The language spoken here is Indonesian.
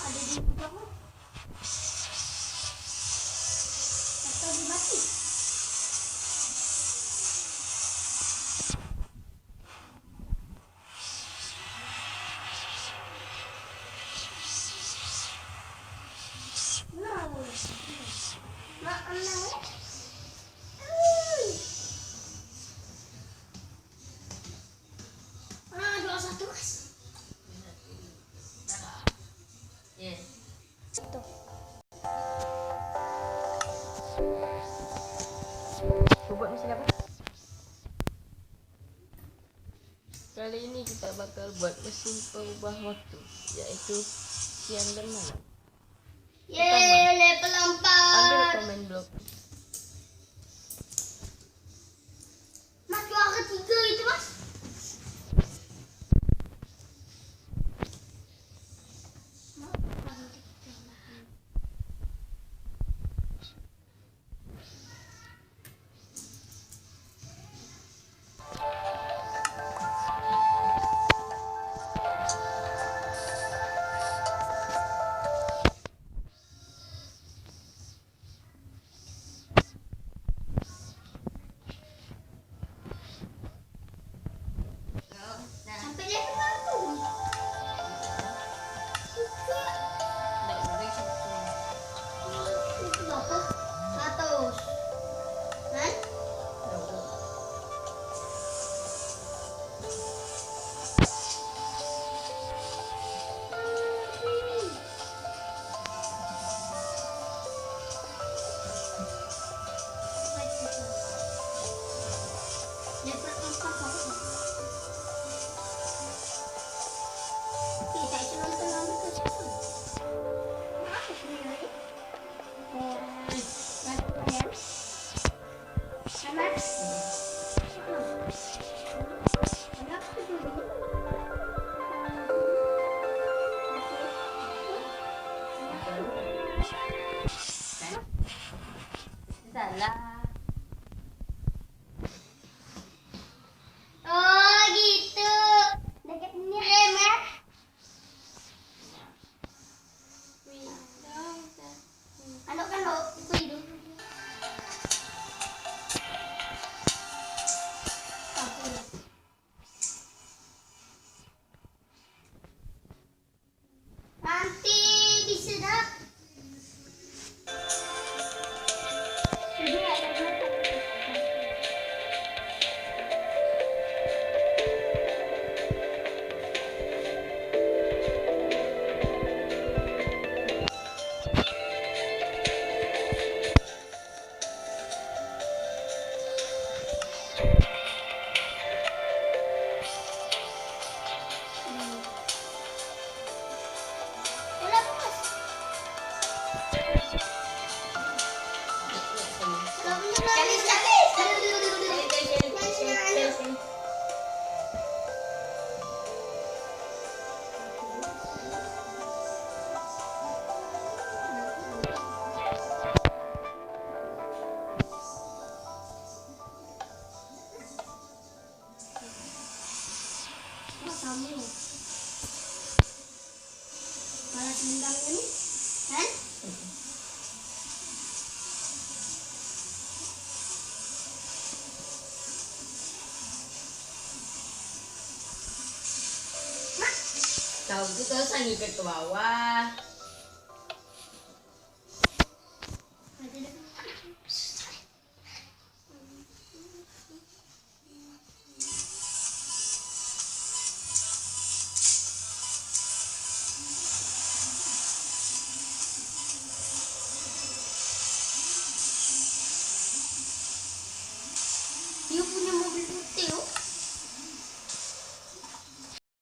Ada di belakang. Atau di mati. Buat mesin apa? Kali ini kita bakal buat mesin pengubah waktu, yaitu siang dan malam. Yeay, level 4. Ambil komen blok. Mas, juara ketiga itu, Mas. Sampai level 1. Itu berapa? 100. Kan? Level 4 apa? Kita itu nonton ke siapa? Apa sebenarnya? Salah. Oh gitu. Dekat ini remet. Anak kan lo itu. Nanti disedap. Ini ada berapa? Berapa, Mas? Kamu malah dendam ini, kan? Tahu itu terus ngikat ke bawah. Ada